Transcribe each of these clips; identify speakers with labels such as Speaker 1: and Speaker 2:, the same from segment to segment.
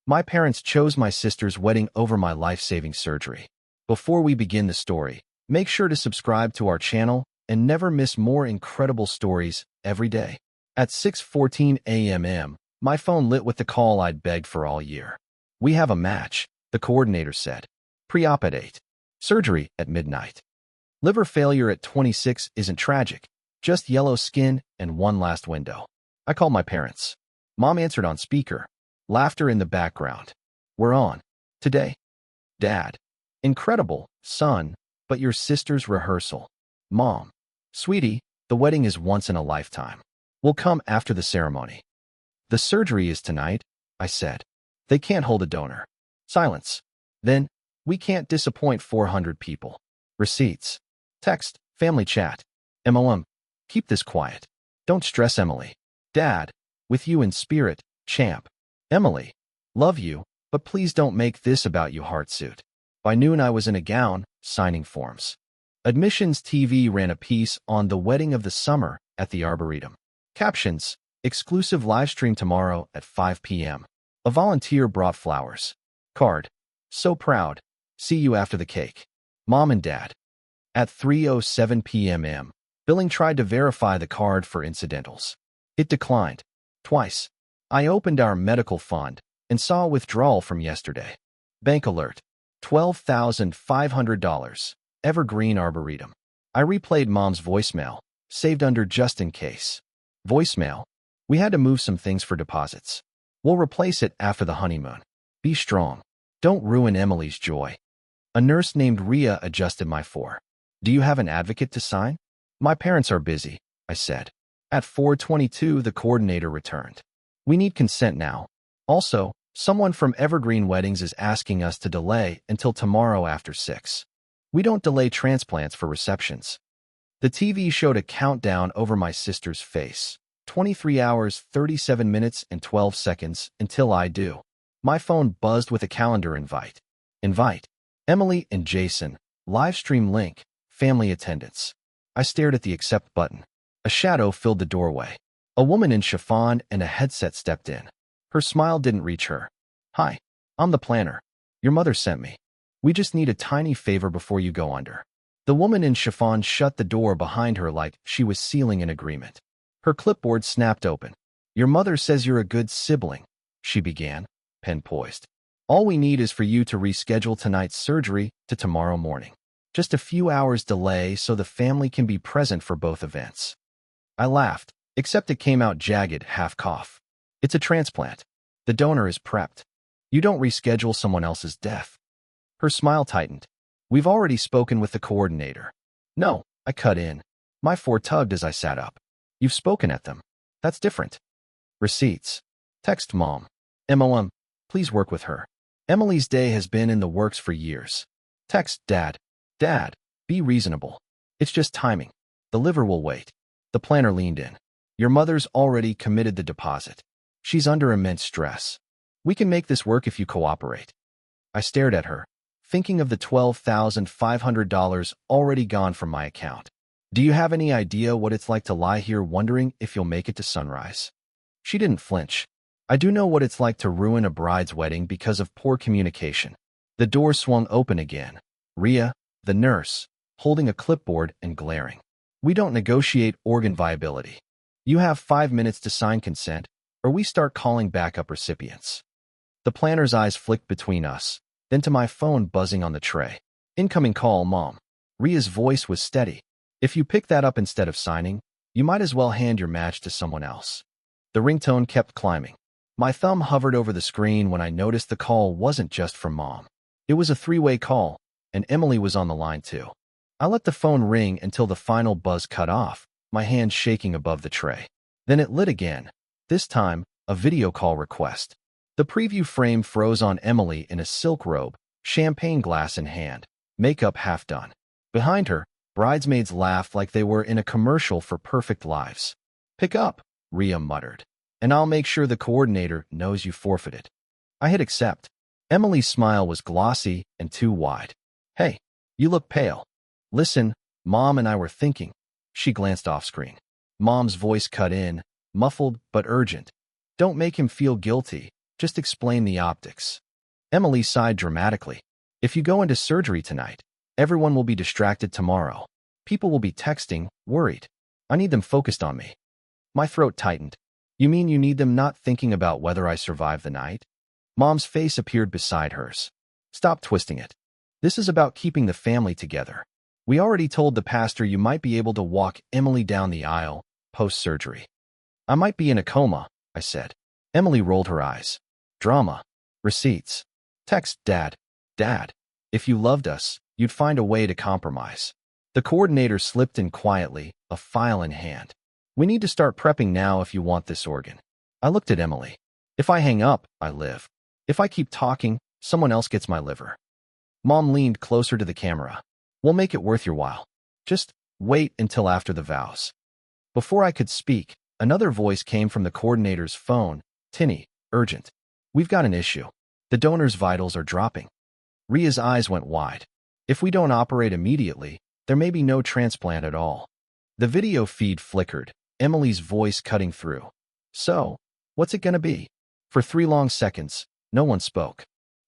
Speaker 1: My parents chose my sister's wedding over my life-saving surgery. Before we begin the story, make sure to subscribe to our channel and never miss more incredible stories every day. At 6:14 a.m., my phone lit with the call I'd begged for all year. "We have a match," the coordinator said. "Pre-op at 8. Surgery at midnight. Liver failure at 26 isn't tragic, just yellow skin and one last window." I called my parents. Mom answered on speaker. Laughter in the background. "We're on. Today." Dad. "Incredible, son, but your sister's rehearsal." Mom. "Sweetie, the wedding is once in a lifetime. We'll come after the ceremony." "The surgery is tonight," I said. "They can't hold a donor." Silence. Then, "We can't disappoint 400 people. Receipts." Text, family chat. "MOM. Keep this quiet. Don't stress Emily. Dad. With you in spirit, champ. Emily. Love you, but please don't make this about you heartsuit." By noon I was in a gown, signing forms. Admissions TV ran a piece on the wedding of the summer at the Arboretum. Captions, exclusive livestream tomorrow at 5 p.m. A volunteer brought flowers. Card. "So proud. See you after the cake. Mom and Dad." At 3:07 p.m., billing tried to verify the card for incidentals. It declined. Twice. I opened our medical fund and saw a withdrawal from yesterday. Bank alert. $12,500. Evergreen Arboretum. I replayed Mom's voicemail, saved under just in case. Voicemail. "We had to move some things for deposits. We'll replace it after the honeymoon. Be strong. Don't ruin Emily's joy." A nurse named Rhea adjusted my "4. Do you have an advocate to sign?" "My parents are busy," I said. At 4:22, the coordinator returned. "We need consent now. Also, someone from Evergreen Weddings is asking us to delay until tomorrow after 6. We don't delay transplants for receptions." The TV showed a countdown over my sister's face. 23 hours, 37 minutes, and 12 seconds until I do. My phone buzzed with a calendar invite. Invite. Emily and Jason. Livestream link. Family attendance. I stared at the accept button. A shadow filled the doorway. A woman in chiffon and a headset stepped in. Her smile didn't reach her. "Hi, I'm the planner. Your mother sent me. We just need a tiny favor before you go under." The woman in chiffon shut the door behind her like she was sealing an agreement. Her clipboard snapped open. "Your mother says you're a good sibling," she began, pen poised. "All we need is for you to reschedule tonight's surgery to tomorrow morning. Just a few hours delay so the family can be present for both events." I laughed, except it came out jagged, half cough. "It's a transplant. The donor is prepped. You don't reschedule someone else's death." Her smile tightened. "We've already spoken with the coordinator." "No," I cut in. My four tugged as I sat up. "You've spoken at them. That's different." Receipts. Text Mom. "MOM. Please work with her. Emily's day has been in the works for years." Text Dad. "Dad, be reasonable. It's just timing. The liver will wait." The planner leaned in. "Your mother's already committed the deposit. She's under immense stress. We can make this work if you cooperate." I stared at her, thinking of the $12,500 already gone from my account. "Do you have any idea what it's like to lie here wondering if you'll make it to sunrise?" She didn't flinch. "I do know what it's like to ruin a bride's wedding because of poor communication." The door swung open again. Rhea, the nurse, holding a clipboard and glaring. "We don't negotiate organ viability. You have 5 minutes to sign consent, or we start calling backup recipients." The planner's eyes flicked between us, then to my phone buzzing on the tray. "Incoming call, Mom." Rhea's voice was steady. "If you pick that up instead of signing, you might as well hand your match to someone else." The ringtone kept climbing. My thumb hovered over the screen when I noticed the call wasn't just from Mom. It was a three-way call, and Emily was on the line too. I let the phone ring until the final buzz cut off, my hand shaking above the tray. Then it lit again, this time a video call request. The preview frame froze on Emily in a silk robe, champagne glass in hand, makeup half done. Behind her, bridesmaids laughed like they were in a commercial for Perfect Lives. "Pick up," Rhea muttered, "and I'll make sure the coordinator knows you forfeited." I hit accept. Emily's smile was glossy and too wide. "Hey, you look pale." "Listen, Mom and I were thinking." She glanced off screen. Mom's voice cut in, muffled but urgent. "Don't make him feel guilty. Just explain the optics. Emily sighed dramatically. If you go into surgery tonight, everyone will be distracted tomorrow. People will be texting, worried. I need them focused on me. My throat tightened. You mean you need them not thinking about whether I survive the night? Mom's face appeared beside hers. Stop twisting it. This is about keeping the family together. We already told the pastor you might be able to walk Emily down the aisle, post-surgery. I might be in a coma, I said. Emily rolled her eyes. Drama. Receipts. Text Dad. Dad. If you loved us, you'd find a way to compromise. The coordinator slipped in quietly, a file in hand. We need to start prepping now if you want this organ. I looked at Emily. If I hang up, I live. If I keep talking, someone else gets my liver. Mom leaned closer to the camera. We'll make it worth your while. Just wait until after the vows. Before I could speak, another voice came from the coordinator's phone. Tinny, urgent. We've got an issue. The donor's vitals are dropping. Ria's eyes went wide. If we don't operate immediately, there may be no transplant at all. The video feed flickered, Emily's voice cutting through. So, what's it gonna be? For 3 long seconds, no one spoke.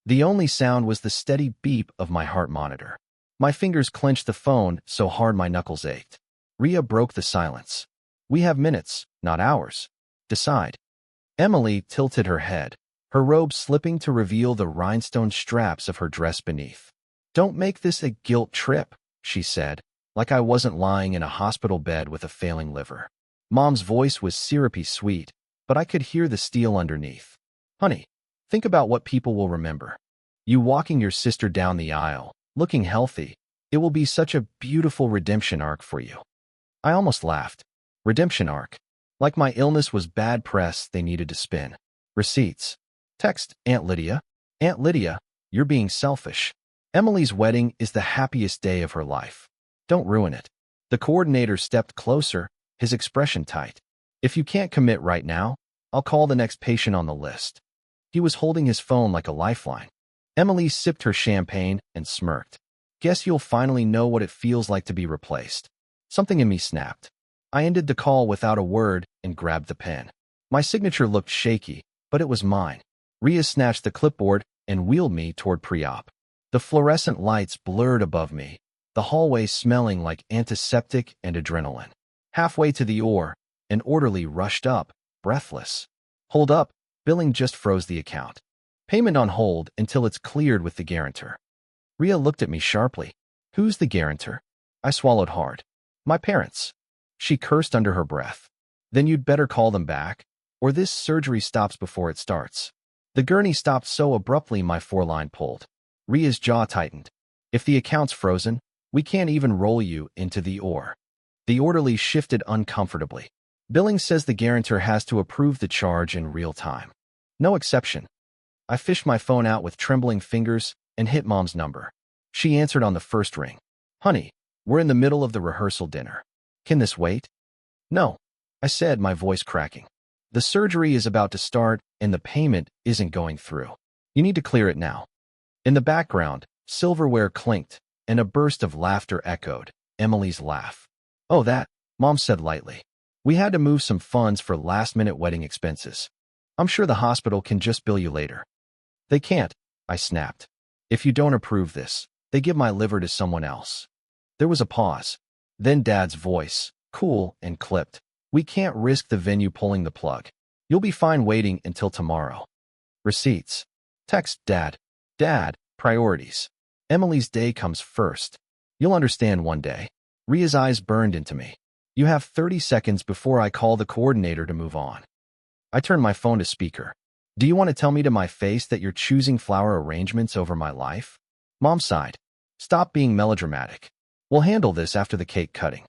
Speaker 1: The only sound was the steady beep of my heart monitor. My fingers clenched the phone so hard my knuckles ached. Ria broke the silence. We have minutes, not hours. Decide. Emily tilted her head, her robe slipping to reveal the rhinestone straps of her dress beneath. Don't make this a guilt trip, she said, like I wasn't lying in a hospital bed with a failing liver. Mom's voice was syrupy sweet, but I could hear the steel underneath. Honey, think about what people will remember. You walking your sister down the aisle, looking healthy. It will be such a beautiful redemption arc for you. I almost laughed. Redemption arc. Like my illness was bad press they needed to spin. Receipts. Text, Aunt Lydia. Aunt Lydia, you're being selfish. Emily's wedding is the happiest day of her life. Don't ruin it. The coordinator stepped closer, his expression tight. If you can't commit right now, I'll call the next patient on the list. He was holding his phone like a lifeline. Emily sipped her champagne and smirked. Guess you'll finally know what it feels like to be replaced. Something in me snapped. I ended the call without a word and grabbed the pen. My signature looked shaky, but it was mine. Ria snatched the clipboard and wheeled me toward pre-op. The fluorescent lights blurred above me, the hallway smelling like antiseptic and adrenaline. Halfway to the OR, an orderly rushed up, breathless. Hold up, billing just froze the account. Payment on hold until it's cleared with the guarantor. Ria looked at me sharply. Who's the guarantor? I swallowed hard. My parents. She cursed under her breath. Then you'd better call them back, or this surgery stops before it starts. The gurney stopped so abruptly my foreline pulled. Ria's jaw tightened. If the account's frozen, we can't even roll you into the OR. The orderly shifted uncomfortably. Billing says the guarantor has to approve the charge in real time. No exception. I fished my phone out with trembling fingers and hit Mom's number. She answered on the first ring. Honey, we're in the middle of the rehearsal dinner. Can this wait? No, I said, my voice cracking. The surgery is about to start and the payment isn't going through. You need to clear it now. In the background, silverware clinked and a burst of laughter echoed, Emily's laugh. Oh, that, Mom said lightly. We had to move some funds for last-minute wedding expenses. I'm sure the hospital can just bill you later. They can't, I snapped. If you don't approve this, they give my liver to someone else. There was a pause. Then Dad's voice, cool and clipped. We can't risk the venue pulling the plug. You'll be fine waiting until tomorrow. Receipts. Text Dad. Dad, priorities. Emily's day comes first. You'll understand one day. Ria's eyes burned into me. You have 30 seconds before I call the coordinator to move on. I turned my phone to speaker. Do you want to tell me to my face that you're choosing flower arrangements over my life? Mom sighed. Stop being melodramatic. We'll handle this after the cake cutting.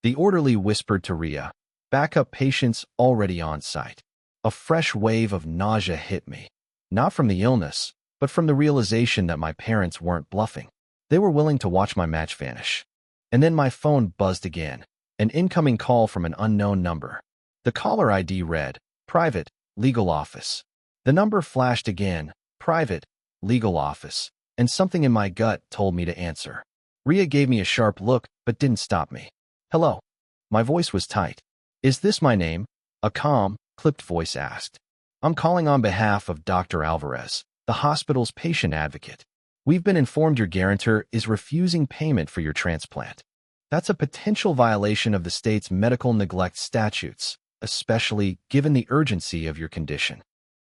Speaker 1: The orderly whispered to Ria. Backup patients already on site. A fresh wave of nausea hit me. Not from the illness, but from the realization that my parents weren't bluffing. They were willing to watch my match vanish. And then my phone buzzed again. An incoming call from an unknown number. The caller ID read, Private, Legal Office. The number flashed again, Private, Legal Office, and something in my gut told me to answer. Ria gave me a sharp look, but didn't stop me. Hello. My voice was tight. Is this my name? A calm, clipped voice asked. I'm calling on behalf of Dr. Alvarez, the hospital's patient advocate. We've been informed your guarantor is refusing payment for your transplant. That's a potential violation of the state's medical neglect statutes, especially given the urgency of your condition.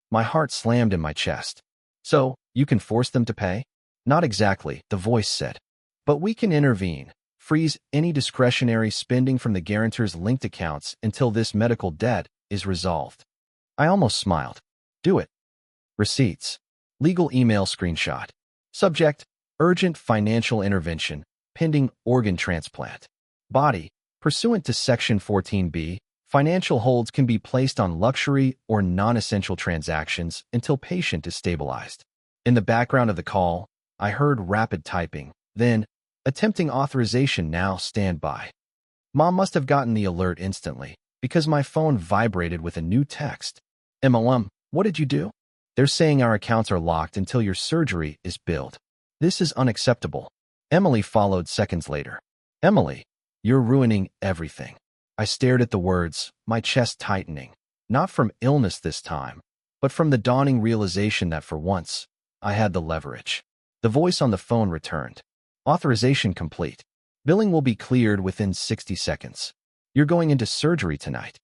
Speaker 1: My heart slammed in my chest. So, you can force them to pay? Not exactly, the voice said. But we can intervene, freeze any discretionary spending from the guarantor's linked accounts until this medical debt is resolved. I almost smiled. Do it. Receipts. Legal email screenshot. Subject: urgent financial intervention, pending organ transplant. Body: pursuant to Section 14B, financial holds can be placed on luxury or non-essential transactions until patient is stabilized. In the background of the call, I heard rapid typing, then, attempting authorization now stand by. Mom must have gotten the alert instantly, because my phone vibrated with a new text. What did you do? They're saying our accounts are locked until your surgery is billed. This is unacceptable. Emily followed seconds later. Emily, you're ruining everything. I stared at the words, my chest tightening, not from illness this time, but from the dawning realization that for once, I had the leverage. The voice on the phone returned. Authorization complete. Billing will be cleared within 60 seconds. You're going into surgery tonight.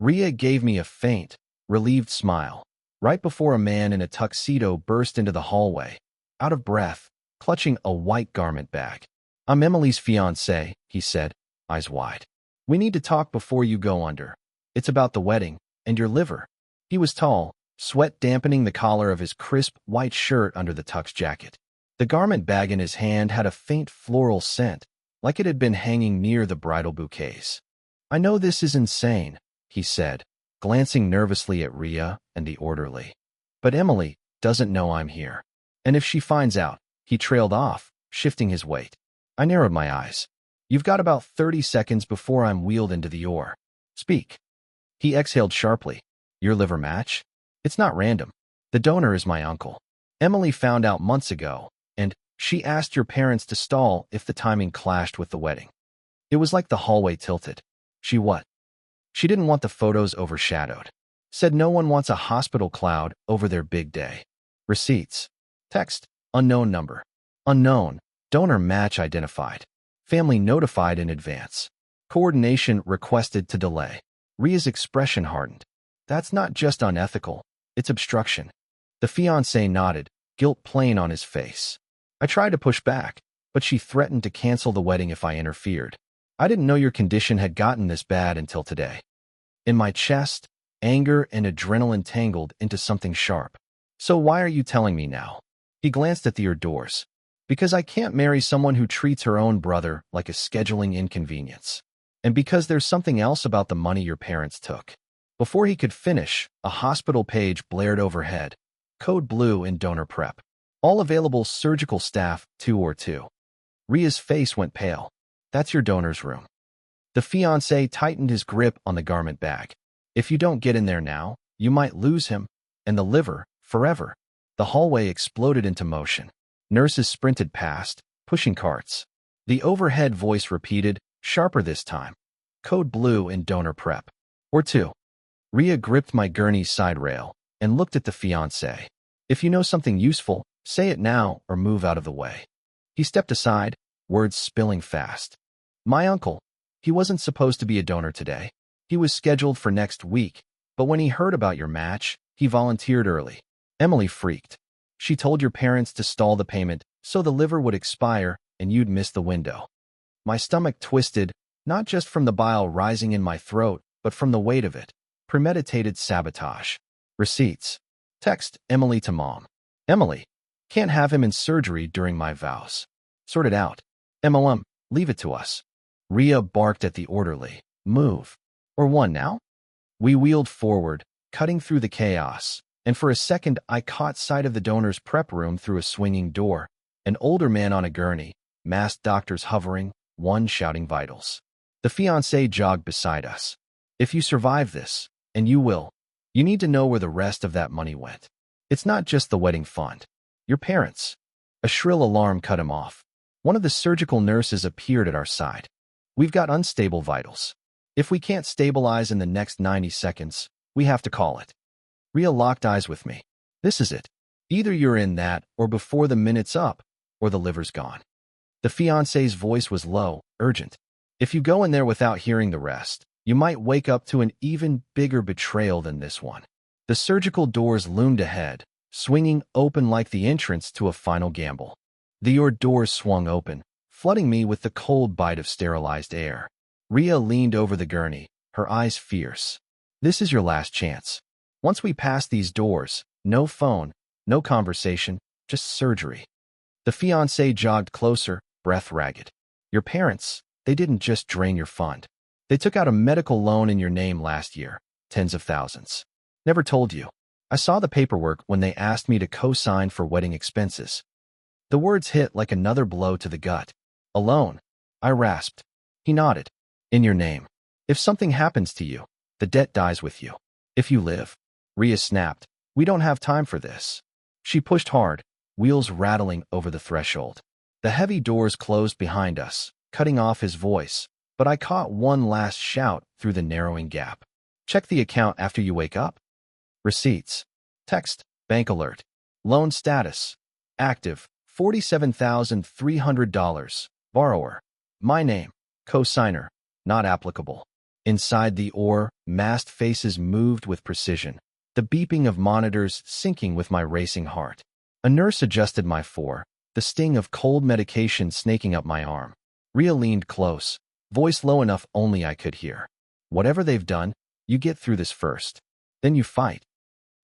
Speaker 1: Ria gave me a faint, relieved smile, right before a man in a tuxedo burst into the hallway, out of breath, clutching a white garment bag. I'm Emily's fiancé, he said, eyes wide. We need to talk before you go under. It's about the wedding, and your liver. He was tall, sweat dampening the collar of his crisp white shirt under the tux jacket. The garment bag in his hand had a faint floral scent, like it had been hanging near the bridal bouquets. I know this is insane, he said, glancing nervously at Ria and the orderly. But Emily doesn't know I'm here. And if she finds out, he trailed off, shifting his weight. I narrowed my eyes. You've got about 30 seconds before I'm wheeled into the OR. Speak. He exhaled sharply. Your liver match? It's not random. The donor is my uncle. Emily found out months ago, and she asked your parents to stall if the timing clashed with the wedding. It was like the hallway tilted. She what? She didn't want the photos overshadowed. Said no one wants a hospital cloud over their big day. Receipts. Text. Unknown number. Unknown. Donor match identified. Family notified in advance. Coordination requested to delay. Ria's expression hardened. That's not just unethical, it's obstruction. The fiancé nodded, guilt plain on his face. I tried to push back, but she threatened to cancel the wedding if I interfered. I didn't know your condition had gotten this bad until today. In my chest, anger and adrenaline tangled into something sharp. So why are you telling me now? He glanced at the hors d'oeuvres. Because I can't marry someone who treats her own brother like a scheduling inconvenience. And because there's something else about the money your parents took. Before he could finish, a hospital page blared overhead. Code blue in donor prep. All available surgical staff 2 or 2. Ria's face went pale. That's your donor's room. The fiancé tightened his grip on the garment bag. If you don't get in there now, you might lose him, and the liver, forever. The hallway exploded into motion. Nurses sprinted past, pushing carts. The overhead voice repeated, sharper this time. Code blue in donor prep. Or 2. Ria gripped my gurney's side rail and looked at the fiancé. If you know something useful, say it now or move out of the way. He stepped aside, words spilling fast. My uncle. He wasn't supposed to be a donor today. He was scheduled for next week, but when he heard about your match, he volunteered early. Emily freaked. She told your parents to stall the payment so the liver would expire and you'd miss the window. My stomach twisted, not just from the bile rising in my throat, but from the weight of it. Premeditated sabotage. Receipts. Text Emily to mom. Emily, can't have him in surgery during my vows. Sort it out. MLM, leave it to us. Ria barked at the orderly. Move. Or one now? We wheeled forward, cutting through the chaos. And for a second, I caught sight of the donor's prep room through a swinging door. An older man on a gurney, masked doctors hovering, one shouting vitals. The fiancé jogged beside us. If you survive this, and you will, you need to know where the rest of that money went. It's not just the wedding fund. Your parents. A shrill alarm cut him off. One of the surgical nurses appeared at our side. We've got unstable vitals. If we can't stabilize in the next 90 seconds, we have to call it. Ria locked eyes with me. This is it. Either you're in that, or before the minute's up, or the liver's gone. The fiancé's voice was low, urgent. If you go in there without hearing the rest, you might wake up to an even bigger betrayal than this one. The surgical doors loomed ahead, swinging open like the entrance to a final gamble. The doors swung open, flooding me with the cold bite of sterilized air. Ria leaned over the gurney, her eyes fierce. This is your last chance. Once we pass these doors, no phone, no conversation, just surgery. The fiancé jogged closer, breath ragged. Your parents, they didn't just drain your fund. They took out a medical loan in your name last year, tens of thousands. Never told you. I saw the paperwork when they asked me to co-sign for wedding expenses. The words hit like another blow to the gut. A loan, I rasped. He nodded. In your name. If something happens to you, the debt dies with you. If you live. Ria snapped. We don't have time for this. She pushed hard, wheels rattling over the threshold. The heavy doors closed behind us, cutting off his voice, but I caught one last shout through the narrowing gap. Check the account after you wake up. Receipts. Text. Bank alert. Loan status. Active. $47,300. Borrower. My name. Co-signer. Not applicable. Inside the masked faces moved with precision, the beeping of monitors syncing with my racing heart. A nurse adjusted my the sting of cold medication snaking up my arm. Ria leaned close, voice low enough only I could hear. Whatever they've done, you get through this first. Then you fight.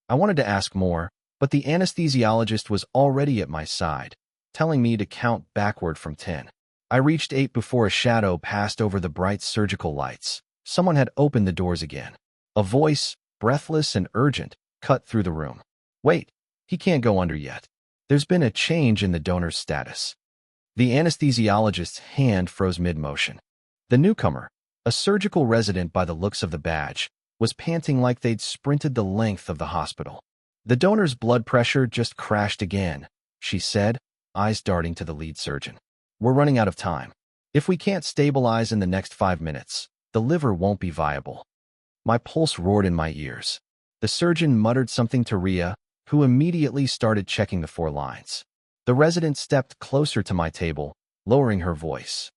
Speaker 1: I wanted to ask more, but the anesthesiologist was already at my side, telling me to count backward from 10. I reached 8 before a shadow passed over the bright surgical lights. Someone had opened the doors again. A voice, breathless and urgent, cut through the room. Wait, he can't go under yet. There's been a change in the donor's status. The anesthesiologist's hand froze mid-motion. The newcomer, a surgical resident by the looks of the badge, was panting like they'd sprinted the length of the hospital. The donor's blood pressure just crashed again, she said, eyes darting to the lead surgeon. We're running out of time. If we can't stabilize in the next 5 minutes, the liver won't be viable. My pulse roared in my ears. The surgeon muttered something to Ria, who immediately started checking the 4 lines. The resident stepped closer to my table, lowering her voice.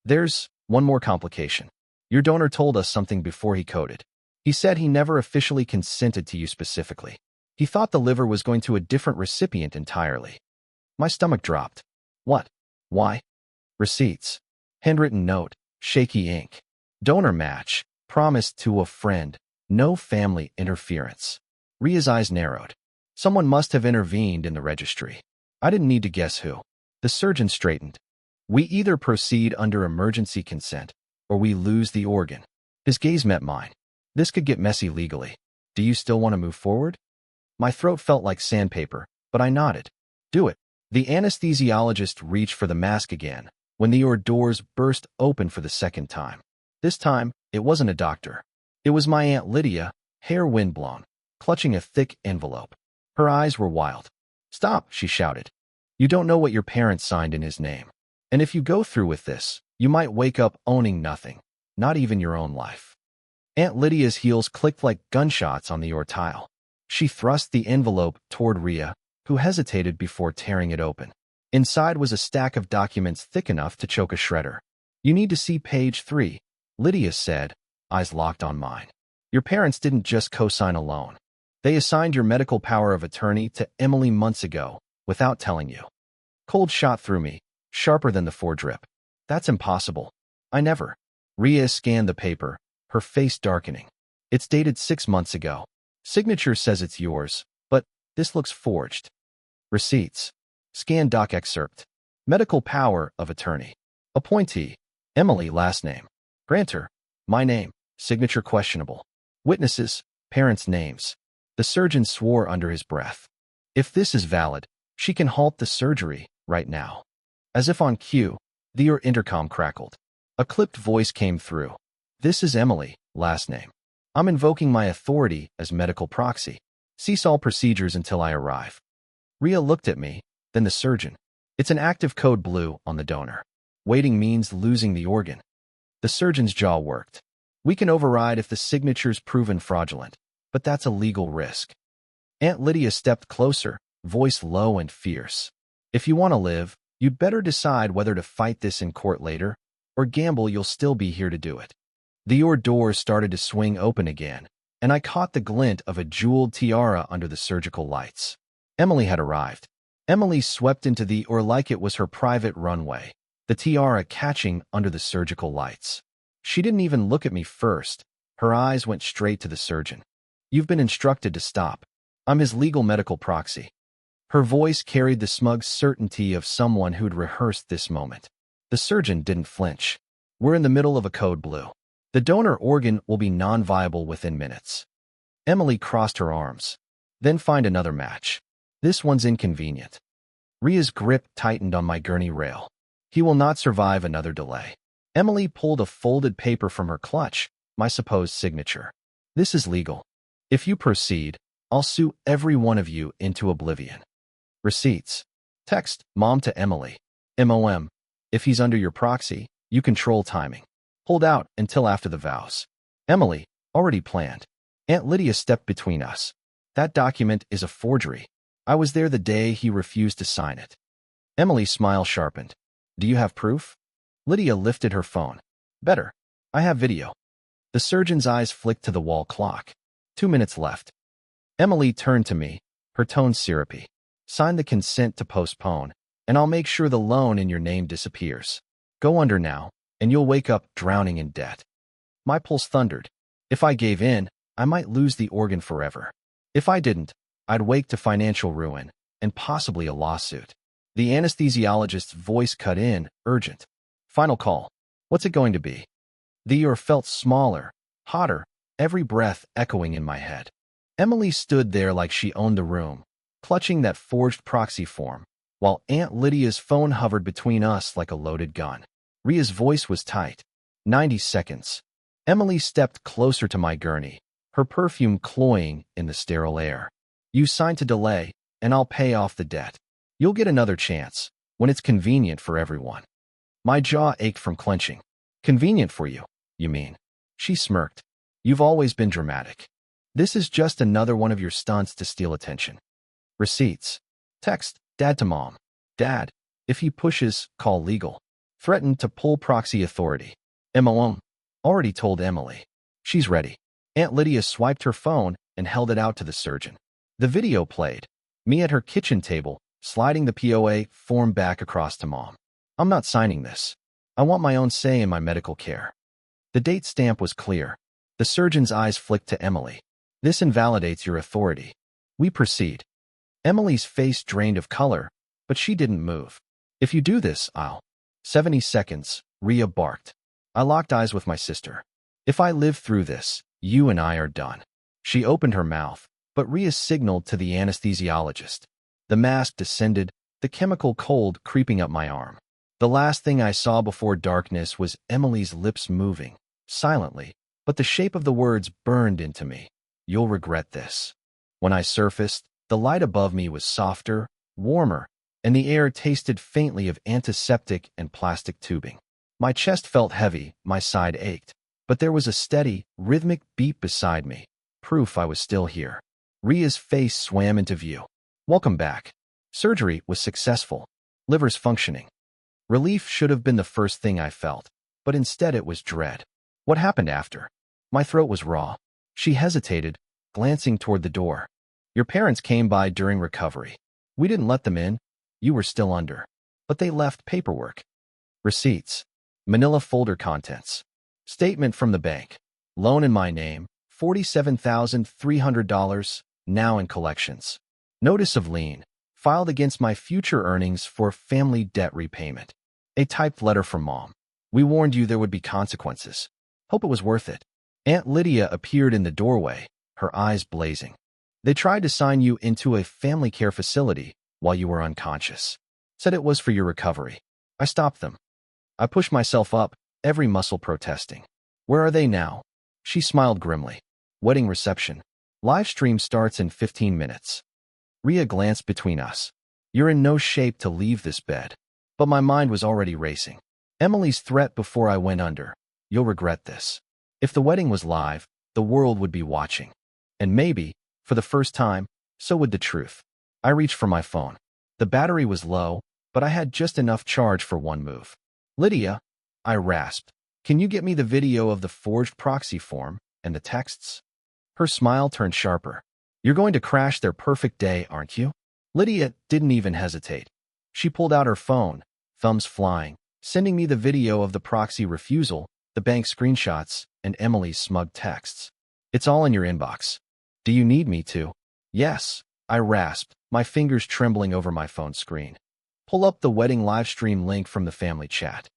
Speaker 1: There's one more complication. Your donor told us something before he coded. He said he never officially consented to you specifically. He thought the liver was going to a different recipient entirely. My stomach dropped. What? Why? Receipts. Handwritten note. Shaky ink. Donor match. Promised to a friend. No family interference. Ria's eyes narrowed. Someone must have intervened in the registry. I didn't need to guess who. The surgeon straightened. We either proceed under emergency consent, or we lose the organ. His gaze met mine. This could get messy legally. Do you still want to move forward? My throat felt like sandpaper, but I nodded. Do it. The anesthesiologist reached for the mask again, when the doors burst open for the second time. This time, it wasn't a doctor. It was my Aunt Lydia, hair windblown, clutching a thick envelope. Her eyes were wild. Stop, she shouted. You don't know what your parents signed in his name. And if you go through with this, you might wake up owning nothing, not even your own life. Aunt Lydia's heels clicked like gunshots on the tile. She thrust the envelope toward Ria, who hesitated before tearing it open. Inside was a stack of documents thick enough to choke a shredder. You need to see page 3, Lydia said, eyes locked on mine. Your parents didn't just co-sign a loan. They assigned your medical power of attorney to Emily months ago, without telling you. Cold shot through me, sharper than the foredrip. That's impossible. I never. Ria scanned the paper, her face darkening. It's dated 6 months ago. Signature says it's yours, but this looks forged. Receipts. Scan doc excerpt. Medical power of attorney. Appointee. Emily last name. Grantor. My name. Signature questionable. Witnesses. Parents' names. The surgeon swore under his breath. If this is valid, she can halt the surgery right now. As if on cue, the intercom crackled. A clipped voice came through. This is Emily, last name. I'm invoking my authority as medical proxy. Cease all procedures until I arrive. Ria looked at me, then the surgeon. It's an active code blue on the donor. Waiting means losing the organ. The surgeon's jaw worked. We can override if the signature's proven fraudulent, but that's a legal risk. Aunt Lydia stepped closer, voice low and fierce. If you want to live, you'd better decide whether to fight this in court later, or gamble you'll still be here to do it. The doors started to swing open again, and I caught the glint of a jeweled tiara under the surgical lights. Emily had arrived. Emily swept into the like it was her private runway, the tiara catching under the surgical lights. She didn't even look at me first. Her eyes went straight to the surgeon. You've been instructed to stop. I'm his legal medical proxy. Her voice carried the smug certainty of someone who'd rehearsed this moment. The surgeon didn't flinch. We're in the middle of a code blue. The donor organ will be non-viable within minutes. Emily crossed her arms. Then find another match. This one's inconvenient. Ria's grip tightened on my gurney rail. He will not survive another delay. Emily pulled a folded paper from her clutch, my supposed signature. This is legal. If you proceed, I'll sue every one of you into oblivion. Receipts. Text, Mom to Emily. MOM. If he's under your proxy, you control timing. Hold out until after the vows. Emily, already planned. Aunt Lydia stepped between us. That document is a forgery. I was there the day he refused to sign it. Emily's smile sharpened. Do you have proof? Lydia lifted her phone. Better. I have video. The surgeon's eyes flicked to the wall clock. 2 minutes left. Emily turned to me, her tone syrupy. Sign the consent to postpone, and I'll make sure the loan in your name disappears. Go under now, and you'll wake up drowning in debt. My pulse thundered. If I gave in, I might lose the organ forever. If I didn't, I'd wake to financial ruin, and possibly a lawsuit. The anesthesiologist's voice cut in, urgent. Final call. What's it going to be? The felt smaller, hotter, every breath echoing in my head. Emily stood there like she owned the room, clutching that forged proxy form, while Aunt Lydia's phone hovered between us like a loaded gun. Ria's voice was tight. 90 seconds. Emily stepped closer to my gurney, her perfume cloying in the sterile air. You signed to delay, and I'll pay off the debt. You'll get another chance, when it's convenient for everyone. My jaw ached from clenching. Convenient for you, you mean? She smirked. You've always been dramatic. This is just another one of your stunts to steal attention. Receipts. Text, Dad to Mom. Dad, if he pushes, call legal. Threatened to pull proxy authority. MOM. Already told Emily. She's ready. Aunt Lydia swiped her phone and held it out to the surgeon. The video played. Me at her kitchen table, sliding the POA form back across to Mom. I'm not signing this. I want my own say in my medical care. The date stamp was clear. The surgeon's eyes flicked to Emily. This invalidates your authority. We proceed. Emily's face drained of color, but she didn't move. If you do this, I'll. 70 seconds, Ria barked. I locked eyes with my sister. If I live through this, you and I are done. She opened her mouth, but Ria signaled to the anesthesiologist. The mask descended, the chemical cold creeping up my arm. The last thing I saw before darkness was Emily's lips moving, silently, but the shape of the words burned into me. You'll regret this. When I surfaced, the light above me was softer, warmer, and the air tasted faintly of antiseptic and plastic tubing. My chest felt heavy, my side ached, but there was a steady, rhythmic beat beside me, proof I was still here. Ria's face swam into view. Welcome back. Surgery was successful. Liver's functioning. Relief should have been the first thing I felt, but instead it was dread. What happened after? My throat was raw. She hesitated, glancing toward the door. Your parents came by during recovery. We didn't let them in. You were still under. But they left paperwork. Receipts. Manila folder contents. Statement from the bank. Loan in my name, $47,300, now in collections. Notice of lien, filed against my future earnings for family debt repayment. A typed letter from Mom. We warned you there would be consequences. Hope it was worth it. Aunt Lydia appeared in the doorway, her eyes blazing. They tried to sign you into a family care facility while you were unconscious. Said it was for your recovery. I stopped them. I pushed myself up, every muscle protesting. Where are they now? She smiled grimly. Wedding reception. Live stream starts in 15 minutes. Ria glanced between us. You're in no shape to leave this bed. But my mind was already racing. Emily's threat before I went under. You'll regret this. If the wedding was live, the world would be watching. And maybe, for the first time, So would the truth. I reached for my phone. The battery was low, but I had just enough charge for one move. Lydia, I rasped, can you get me the video of the forged proxy form and the texts? Her smile turned sharper. You're going to crash their perfect day, aren't you? Lydia didn't even hesitate. She pulled out her phone, thumbs flying, sending me the video of the proxy refusal, the bank screenshots, and Emily's smug texts. It's all in your inbox. Do you need me to? Yes, I rasped, my fingers trembling over my phone screen. Pull up the wedding livestream link from the family chat.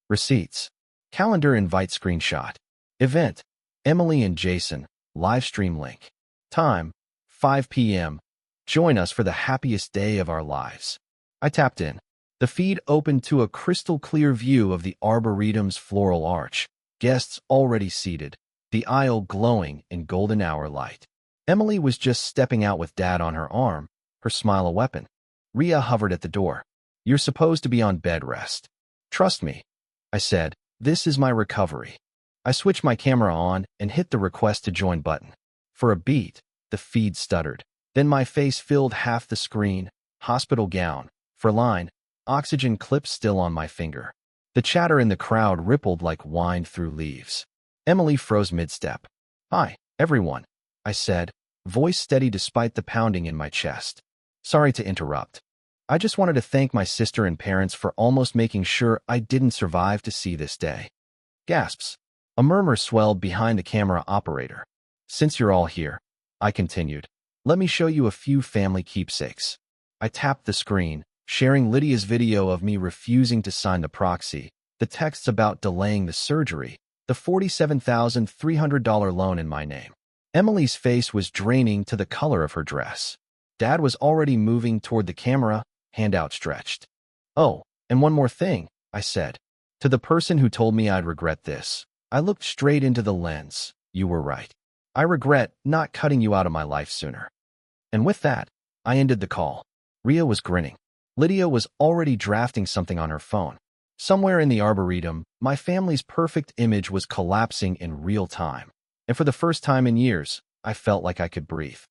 Speaker 1: Receipts. Calendar invite screenshot. Event. Emily and Jason. Livestream link. Time. 5 p.m. Join us for the happiest day of our lives. I tapped in. The feed opened to a crystal clear view of the Arboretum's floral arch. Guests already seated. The aisle glowing in golden hour light. Emily was just stepping out with Dad on her arm, her smile a weapon. Rhea hovered at the door. You're supposed to be on bed rest. Trust me, I said. This is my recovery. I switched my camera on and hit the request to join button. For a beat, the feed stuttered. Then my face filled half the screen. Hospital gown. For line, oxygen clip still on my finger. The chatter in the crowd rippled like wind through leaves. Emily froze mid-step. Hi, everyone, I said, voice steady despite the pounding in my chest. Sorry to interrupt. I just wanted to thank my sister and parents for almost making sure I didn't survive to see this day. Gasps. A murmur swelled behind the camera operator. Since you're all here, I continued, let me show you a few family keepsakes. I tapped the screen, sharing Lydia's video of me refusing to sign the proxy, the texts about delaying the surgery, the $47,300 loan in my name. Emily's face was draining to the color of her dress. Dad was already moving toward the camera, hand outstretched. Oh, and one more thing, I said. To the person who told me I'd regret this, I looked straight into the lens. You were right. I regret not cutting you out of my life sooner. And with that, I ended the call. Rhea was grinning. Lydia was already drafting something on her phone. Somewhere in the Arboretum, my family's perfect image was collapsing in real time. And for the first time in years, I felt like I could breathe.